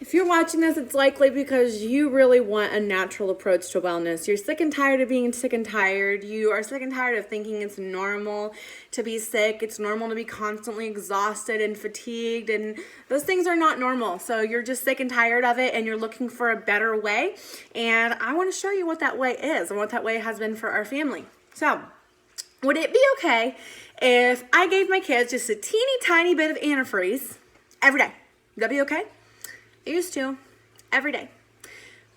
If you're watching this, it's likely because you really want a natural approach to wellness. You're sick and tired of being sick and tired. You are sick and tired of thinking it's normal to be sick. It's normal to be constantly exhausted and fatigued, and those things are not normal. So you're just sick and tired of it, and you're looking for a better way. And I want to show you what that way is and what that way has been for our family. So, would it be okay if I gave my kids just a teeny tiny bit of antifreeze every day? Would that be okay? I used to, every day.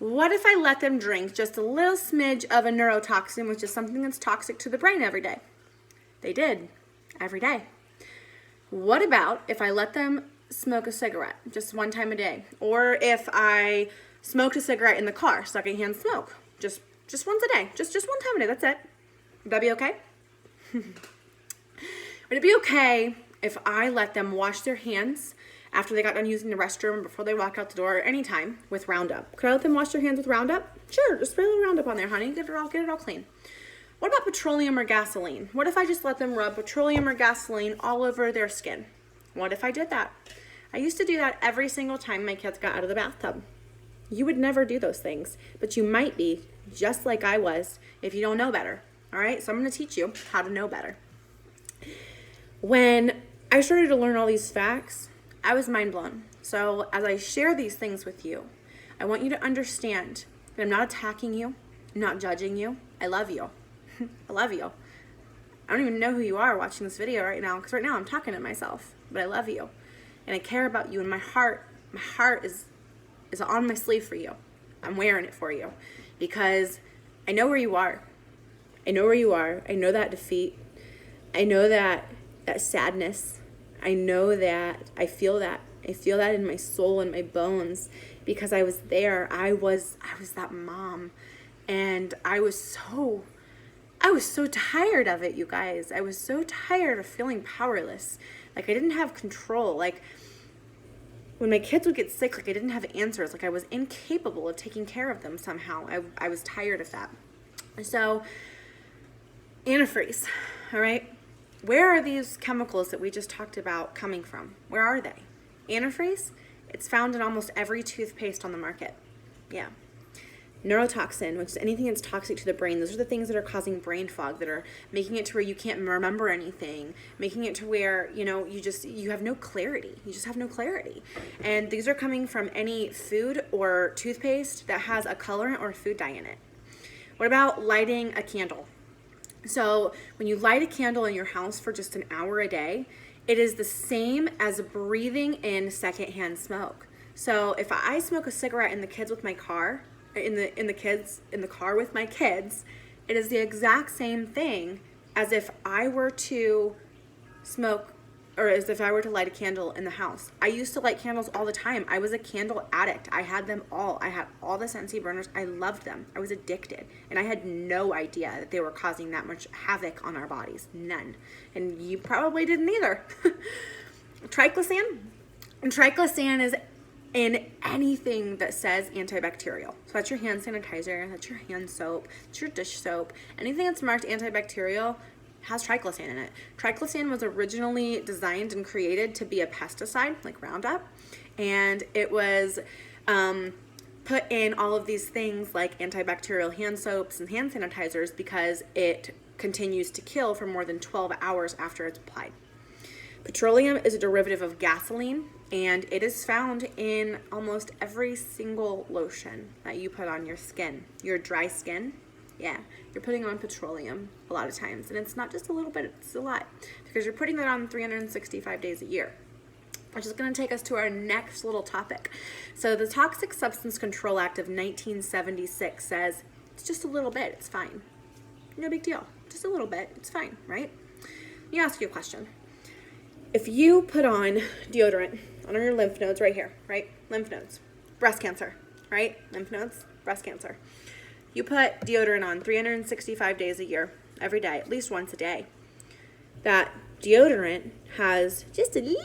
What if I let them drink just a little smidge of a neurotoxin, which is something that's toxic to the brain, every day? They did, every day. What about if I let them smoke a cigarette just one time a day? Or if I smoked a cigarette in the car, secondhand smoke, just once a day, just one time a day, that's it. Would that be okay? Would it be okay if I let them wash their hands after they got done using the restroom, before they walk out the door, anytime, with Roundup? Could I let them wash their hands with Roundup? Sure, just spray a little Roundup on there, honey. Get it all clean. What about petroleum or gasoline? What if I just let them rub petroleum or gasoline all over their skin? What if I did that? I used to do that every single time my kids got out of the bathtub. You would never do those things, but you might be, just like I was, if you don't know better. All right, so I'm going to teach you how to know better. When I started to learn all these facts, I was mind blown. So as I share these things with you, I want you to understand that I'm not attacking you, I'm not judging you. I love you. I love you. I don't even know who you are watching this video right now, because right now I'm talking to myself, but I love you. And I care about you, and my heart is on my sleeve for you. I'm wearing it for you because I know where you are. I know where you are. I know that defeat. I know that sadness. I know that. I feel that. I feel that in my soul and my bones because I was there. I was that mom, and I was so tired of it, you guys. I was so tired of feeling powerless. Like I didn't have control. Like when my kids would get sick, like I didn't have answers. Like I was incapable of taking care of them somehow. I was tired of that. So antifreeze, all right? Where are these chemicals that we just talked about coming from? Where are they? Antifreeze, it's found in almost every toothpaste on the market. Yeah. Neurotoxin, which is anything that's toxic to the brain. Those are the things that are causing brain fog, that are making it to where you can't remember anything, making it to where, you have no clarity. You just have no clarity. And these are coming from any food or toothpaste that has a colorant or a food dye in it. What about lighting a candle? So when you light a candle in your house for just an hour a day, it is the same as breathing in secondhand smoke. So if I smoke a cigarette in the car with my kids, it is the exact same thing as if I were to smoke, or as if I were to light a candle in the house. I used to light candles all the time. I was a candle addict. I had them all. I had all the Scentsy burners. I loved them. I was addicted. And I had no idea that they were causing that much havoc on our bodies. None. And you probably didn't either. Triclosan. And triclosan is in anything that says antibacterial. So that's your hand sanitizer, that's your hand soap, that's your dish soap. Anything that's marked antibacterial has triclosan in it. Triclosan was originally designed and created to be a pesticide, like Roundup, and it was put in all of these things like antibacterial hand soaps and hand sanitizers because it continues to kill for more than 12 hours after it's applied. Petroleum is a derivative of gasoline, and it is found in almost every single lotion that you put on your skin. Your dry skin, yeah, you're putting on petroleum a lot of times, and it's not just a little bit, it's a lot, because you're putting that on 365 days a year, which is going to take us to our next little topic. So the Toxic Substance Control Act of 1976 says it's just a little bit, it's fine. No big deal, just a little bit, it's fine, right? Let me ask you a question. If you put on deodorant on your lymph nodes right here, right? Lymph nodes, breast cancer, right? Lymph nodes, breast cancer. You put deodorant on 365 days a year, every day, at least once a day. That deodorant has just a little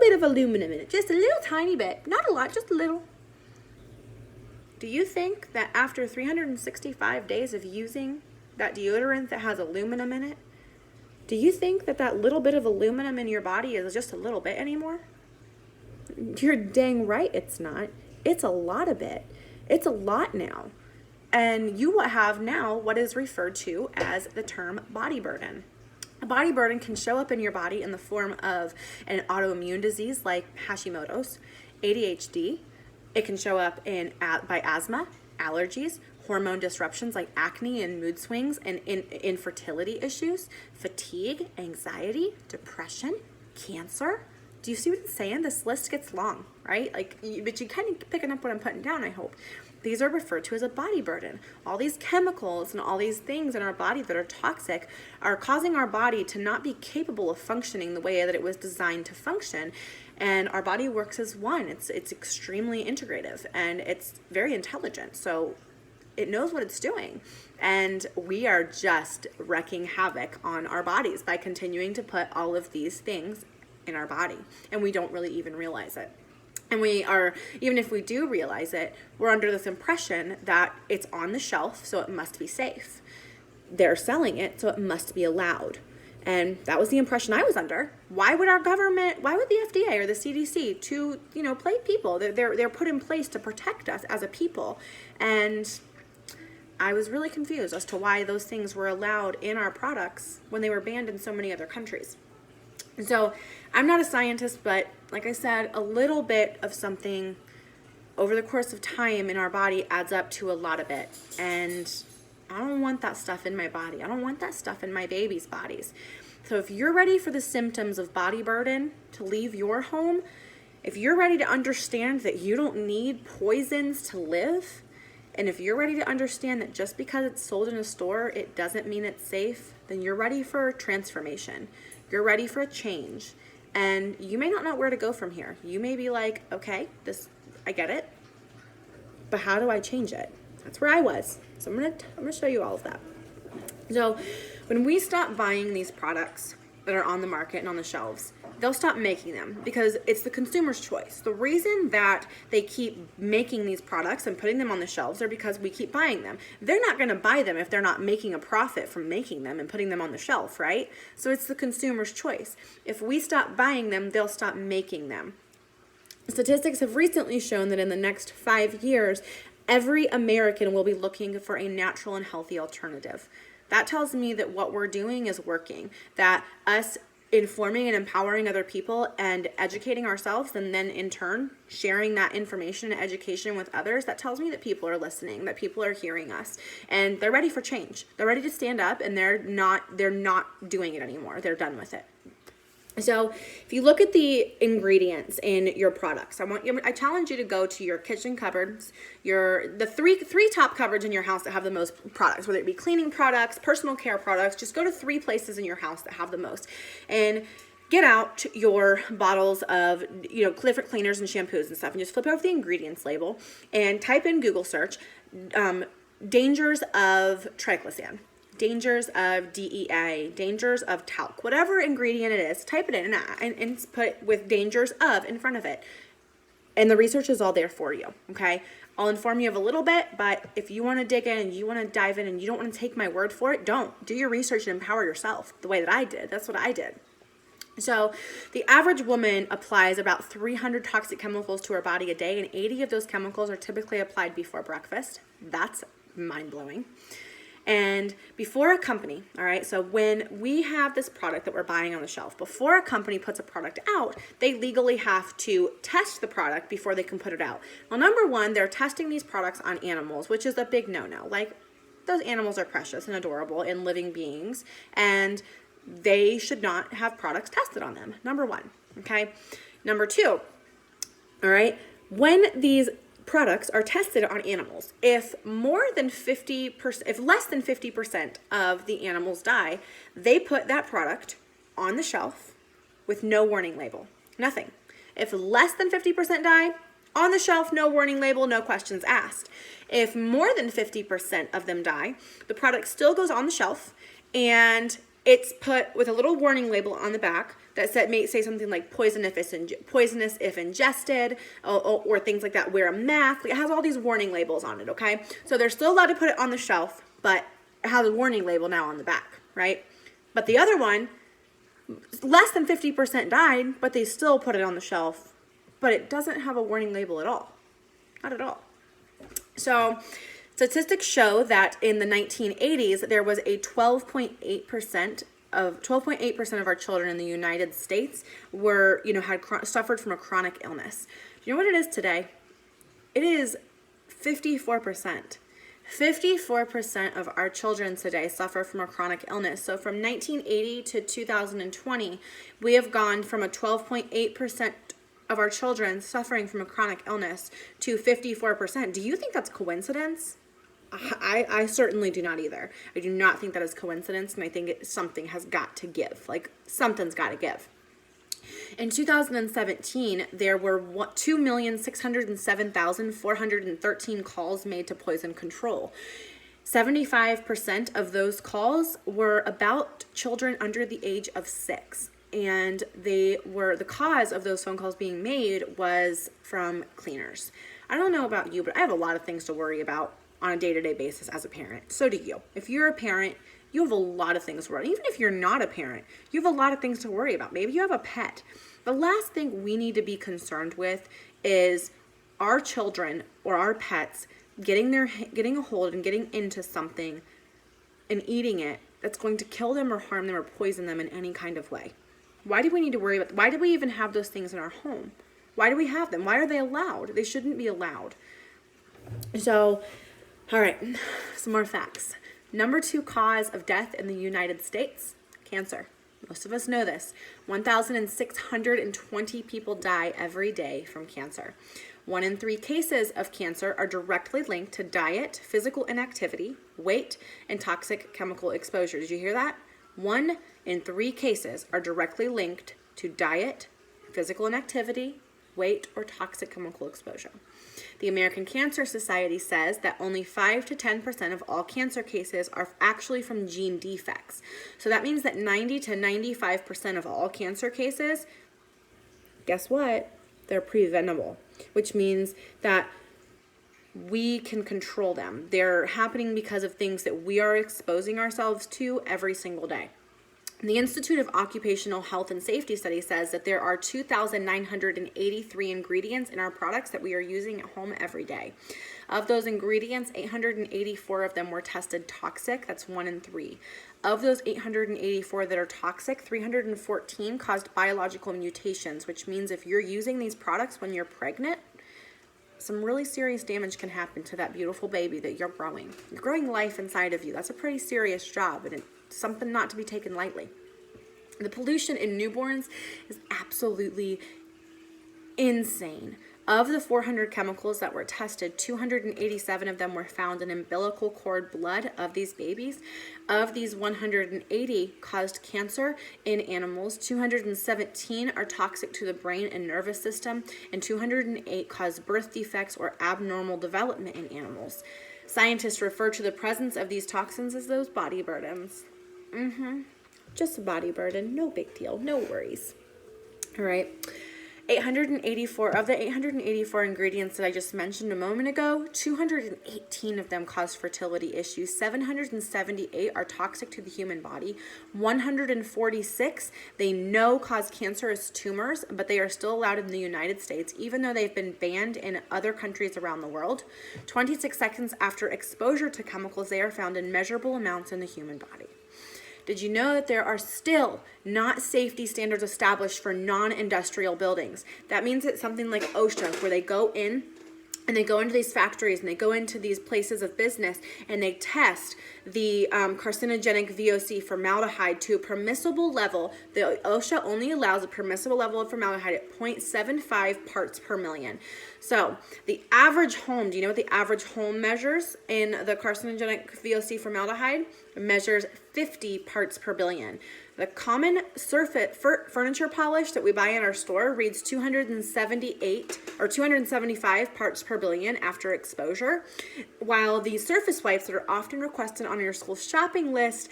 bit of aluminum in it, just a little tiny bit, not a lot, just a little. Do you think that after 365 days of using that deodorant that has aluminum in it, do you think that that little bit of aluminum in your body is just a little bit anymore? You're dang right it's not. It's a lot of it. It's a lot now. And you have now what is referred to as the term body burden. A body burden can show up in your body in the form of an autoimmune disease like Hashimoto's, ADHD. It can show up by asthma, allergies, hormone disruptions like acne and mood swings, and infertility issues, fatigue, anxiety, depression, cancer. Do you see what I'm saying? This list gets long, right? But you kind of picking up what I'm putting down, I hope. These are referred to as a body burden. All these chemicals and all these things in our body that are toxic are causing our body to not be capable of functioning the way that it was designed to function. And our body works as one. It's extremely integrative and it's very intelligent. So it knows what it's doing. And we are just wreaking havoc on our bodies by continuing to put all of these things in our body. And we don't really even realize it. And we are, even if we do realize it, we're under this impression that it's on the shelf, so it must be safe. They're selling it, so it must be allowed. And that was the impression I was under. Why would our government, why would the FDA or the CDC to, play people? They're put in place to protect us as a people. And I was really confused as to why those things were allowed in our products when they were banned in so many other countries. So I'm not a scientist, but like I said, a little bit of something over the course of time in our body adds up to a lot of it. And I don't want that stuff in my body. I don't want that stuff in my baby's bodies. So if you're ready for the symptoms of body burden to leave your home, if you're ready to understand that you don't need poisons to live, and if you're ready to understand that just because it's sold in a store, it doesn't mean it's safe, then you're ready for transformation. You're ready for a change. And you may not know where to go from here. You may be like, okay, I get it, but how do I change it? That's where I was. So I'm gonna show you all of that. So when we stop buying these products that are on the market and on the shelves, they'll stop making them because it's the consumer's choice. The reason that they keep making these products and putting them on the shelves are because we keep buying them. They're not going to buy them if they're not making a profit from making them and putting them on the shelf, right? So it's the consumer's choice. If we stop buying them, they'll stop making them. Statistics have recently shown that in the next 5 years, every American will be looking for a natural and healthy alternative. That tells me that what we're doing is working, that us informing and empowering other people and educating ourselves, and then in turn sharing that information and education with others, that tells me that people are listening, that people are hearing us, and they're ready for change. They're ready to stand up, and they're not doing it anymore. They're done with it. So if you look at the ingredients in your products, I challenge you to go to your kitchen cupboards, the three top cupboards in your house that have the most products, whether it be cleaning products, personal care products. Just go to 3 places in your house that have the most, and get out your bottles of different cleaners and shampoos and stuff, and just flip over the ingredients label and type in Google search dangers of triclosan, dangers of DEA, dangers of talc, whatever ingredient it is, type it in and put with dangers of in front of it. And the research is all there for you, okay? I'll inform you of a little bit, but if you want to dig in and you want to dive in and you don't want to take my word for it, don't. Do your research and empower yourself the way that I did. That's what I did. So the average woman applies about 300 toxic chemicals to her body a day, and 80 of those chemicals are typically applied before breakfast. That's mind-blowing. And before a company, all right, so when we have this product that we're buying on the shelf, before a company puts a product out, they legally have to test the product before they can put it out. Well, number one, they're testing these products on animals, which is a big no-no. Like, those animals are precious and adorable and living beings, and they should not have products tested on them, number one, okay? Number two, all right, when these products are tested on animals, if less than 50% of the animals die, they put that product on the shelf with no warning label, nothing. If less than 50% die, on the shelf, no warning label, no questions asked. If more than 50% of them die, the product still goes on the shelf, and it's put with a little warning label on the back that may say something like poisonous if ingested, or things like that. Wear a mask. It has all these warning labels on it, okay? So they're still allowed to put it on the shelf, but it has a warning label now on the back, right? But the other one, less than 50% died, but they still put it on the shelf, but it doesn't have a warning label at all. Not at all. So statistics show that in the 1980s, there was a 12.8% of our children in the United States were, had suffered from a chronic illness. Do you know what it is today? It is 54%. 54% of our children today suffer from a chronic illness. So from 1980 to 2020, we have gone from a 12.8% of our children suffering from a chronic illness to 54%. Do you think that's coincidence? I certainly do not either. I do not think that is coincidence, and I think something has got to give. Like, something's got to give. In 2017, there were 2,607,413 calls made to poison control. 75% of those calls were about children under the age of 6. And the cause of those phone calls being made was from cleaners. I don't know about you, but I have a lot of things to worry about on a day-to-day basis as a parent. So do you. If you're a parent, you have a lot of things to worry about. Even if you're not a parent, you have a lot of things to worry about. Maybe you have a pet. The last thing we need to be concerned with is our children or our pets getting a hold and getting into something and eating it that's going to kill them or harm them or poison them in any kind of way. Why do we need to worry about? Why do we even have those things in our home? Why do we have them? Why are they allowed? They shouldn't be allowed. So, all right, some more facts. Number 2 cause of death in the United States, cancer. Most of us know this. 1,620 people die every day from cancer. 1 in 3 cases of cancer are directly linked to diet, physical inactivity, weight, and toxic chemical exposure. Did you hear that? 1 in 3 cases are directly linked to diet, physical inactivity, weight, or toxic chemical exposure. The American Cancer Society says that only 5 to 10% of all cancer cases are actually from gene defects. So that means that 90 to 95% of all cancer cases, guess what? They're preventable, which means that we can control them. They're happening because of things that we are exposing ourselves to every single day. The Institute of Occupational Health and Safety study says that there are 2,983 ingredients in our products that we are using at home every day. Of those ingredients, 884 of them were tested toxic. That's 1 in 3. Of those 884 that are toxic, 314 caused biological mutations, which means if you're using these products when you're pregnant, some really serious damage can happen to that beautiful baby that you're growing. You're growing life inside of you. That's a pretty serious job, and it's something not to be taken lightly. The pollution in newborns is absolutely insane. Of the 400 chemicals that were tested, 287 of them were found in umbilical cord blood of these babies. Of these, 180 caused cancer in animals, 217 are toxic to the brain and nervous system, and 208 cause birth defects or abnormal development in animals. Scientists refer to the presence of these toxins as those body burdens. Just a body burden, no big deal, no worries. All right. 884 of the 884 ingredients that I just mentioned a moment ago, 218 of them cause fertility issues. 778 are toxic to the human body. 146 they know cause cancerous tumors, but they are still allowed in the United States, even though they've been banned in other countries around the world. 26 seconds after exposure to chemicals, they are found in measurable amounts in the human body. Did you know that there are still not safety standards established for non-industrial buildings? That means that something like OSHA, where they go in and they go into these factories and they go into these places of business and they test the carcinogenic VOC formaldehyde to a permissible level. The OSHA only allows a permissible level of formaldehyde at 0.75 parts per million. So the average home, do you know what the average home measures in the carcinogenic VOC formaldehyde? It measures 50 parts per billion. The common surface furniture polish that we buy in our store reads 278 or 275 parts per billion after exposure, while the surface wipes that are often requested on your school shopping list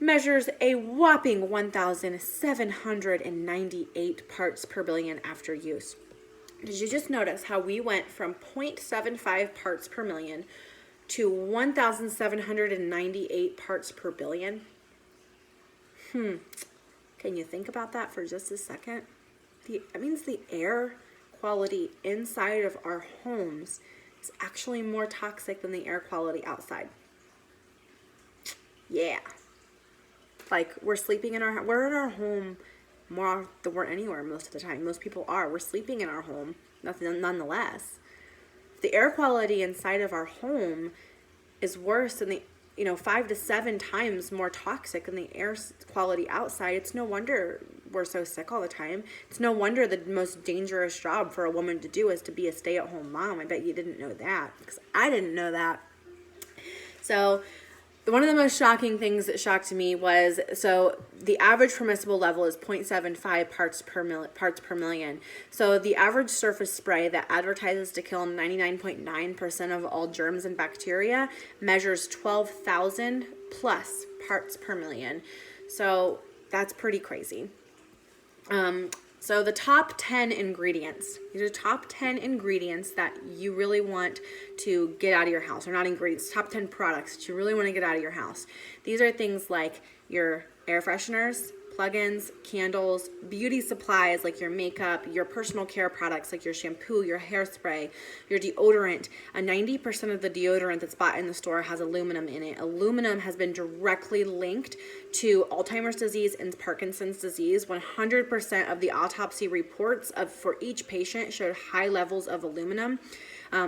measures a whopping 1,798 parts per billion after use. Did you just notice how we went from 0.75 parts per million to 1,798 parts per billion? Can you think about that for just a second? That means the air quality inside of our homes is actually more toxic than the air quality outside. Yeah. Like, we're in our home more than we're anywhere most of the time. Most people are. We're sleeping in our home, nonetheless. The air quality inside of our home is worse than 5 to 7 times more toxic than the air quality outside. It's no wonder we're so sick all the time. It's no wonder the most dangerous job for a woman to do is to be a stay-at-home mom. I bet you didn't know that, because I didn't know that. So one of the most shocking things that shocked me was, so the average permissible level is 0.75 parts per million. So the average surface spray that advertises to kill 99.9% of all germs and bacteria measures 12,000 plus parts per million. So that's pretty crazy. So the top 10 ingredients. These are top 10 ingredients that you really want to get out of your house. Or not ingredients, top 10 products that you really want to get out of your house. These are things like your air fresheners, plug-ins, candles, beauty supplies like your makeup, your personal care products like your shampoo, your hairspray, your deodorant. 90% of the deodorant that's bought in the store has aluminum in it. Aluminum has been directly linked to Alzheimer's disease and Parkinson's disease. 100% of the autopsy reports for each patient showed high levels of aluminum.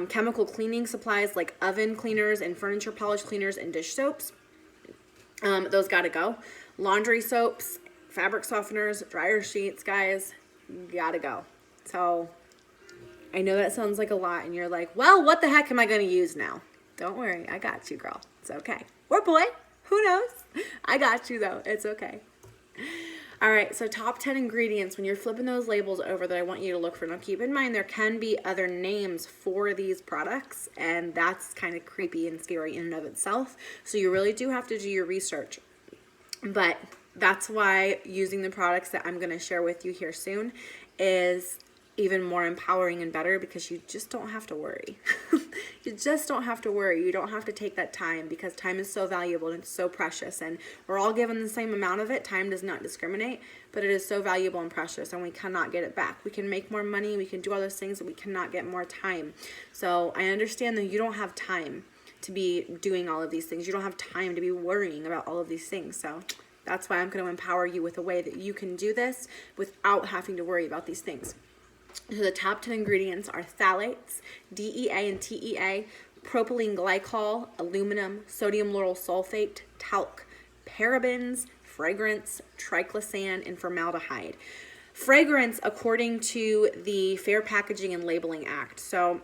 Chemical cleaning supplies like oven cleaners and furniture polish cleaners and dish soaps, those gotta go. Laundry soaps, fabric softeners, dryer sheets, guys, gotta go. So I know that sounds like a lot, and you're like, well, what the heck am I going to use now? Don't worry, I got you, girl. It's okay. Or boy, who knows? I got you, though. It's okay. All right, so top 10 ingredients. When you're flipping those labels over that I want you to look for. Now, keep in mind, there can be other names for these products, and that's kind of creepy and scary in and of itself. So you really do have to do your research. But that's why using the products that I'm going to share with you here soon is even more empowering and better, because you just don't have to worry. You just don't have to worry. You don't have to take that time, because time is so valuable and it's so precious, and we're all given the same amount of it. Time does not discriminate, but it is so valuable and precious, and we cannot get it back. We can make more money, we can do all those things, but we cannot get more time. So I understand that you don't have time to be doing all of these things. You don't have time to be worrying about all of these things. So that's why I'm going to empower you with a way that you can do this without having to worry about these things. So the top 10 ingredients are phthalates, DEA and TEA, propylene glycol, aluminum, sodium lauryl sulfate, talc, parabens, fragrance, triclosan, and formaldehyde. Fragrance, according to the Fair Packaging and Labeling Act. So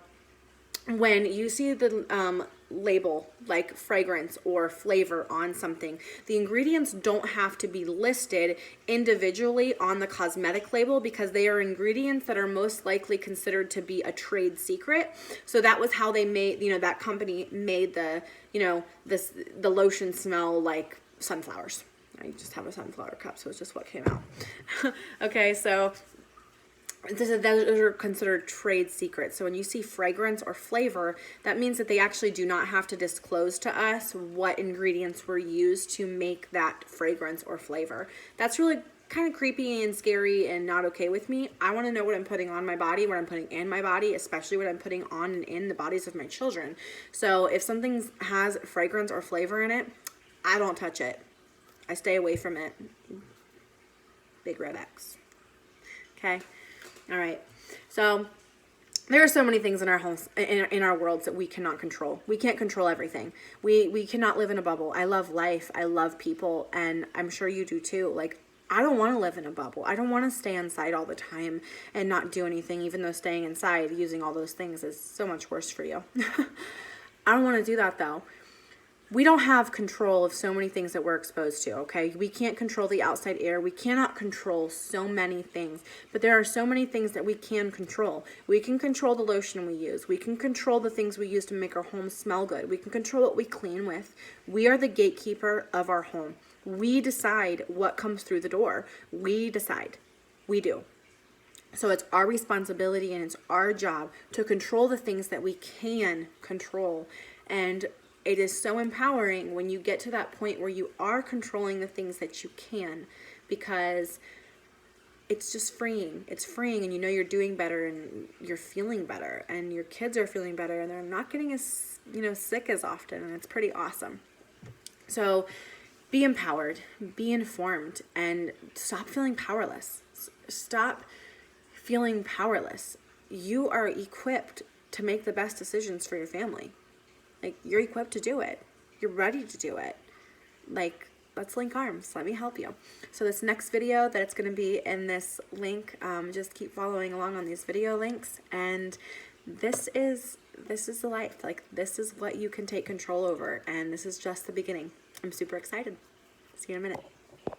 when you see the label like fragrance or flavor on something, the ingredients don't have to be listed individually on the cosmetic label, because they are ingredients that are most likely considered to be a trade secret. So that was how they made, that company made the lotion smell like sunflowers. I just have a sunflower cup, so it's just what came out. Okay, so those are considered trade secrets. So when you see fragrance or flavor, that means that they actually do not have to disclose to us what ingredients were used to make that fragrance or flavor. That's really kind of creepy and scary and not okay with me. I want to know what I'm putting on my body, what I'm putting in my body, especially what I'm putting on and in the bodies of my children. So if something has fragrance or flavor in it, I don't touch it. I stay away from it. Big red X. Okay. All right. So there are so many things in our homes, in our worlds, that we cannot control. We can't control everything. We cannot live in a bubble. I love life. I love people. And I'm sure you do too. Like, I don't want to live in a bubble. I don't want to stay inside all the time and not do anything, even though staying inside using all those things is so much worse for you. I don't want to do that, though. We don't have control of so many things that we're exposed to, okay? We can't control the outside air. We cannot control so many things, but there are so many things that we can control. We can control the lotion we use. We can control the things we use to make our home smell good. We can control what we clean with. We are the gatekeeper of our home. We decide what comes through the door. We decide. We do. So it's our responsibility and it's our job to control the things that we can control. And it is so empowering when you get to that point where you are controlling the things that you can, because it's just freeing. It's freeing, and you know you're doing better, and you're feeling better, and your kids are feeling better, and they're not getting as, sick as often, and it's pretty awesome. So be empowered, be informed, and stop feeling powerless. Stop feeling powerless. You are equipped to make the best decisions for your family. Like, you're equipped to do it. You're ready to do it. Like, let's link arms. Let me help you. So this next video that it's going to be in this link, just keep following along on these video links. And this is the life. Like, this is what you can take control over. And this is just the beginning. I'm super excited. See you in a minute.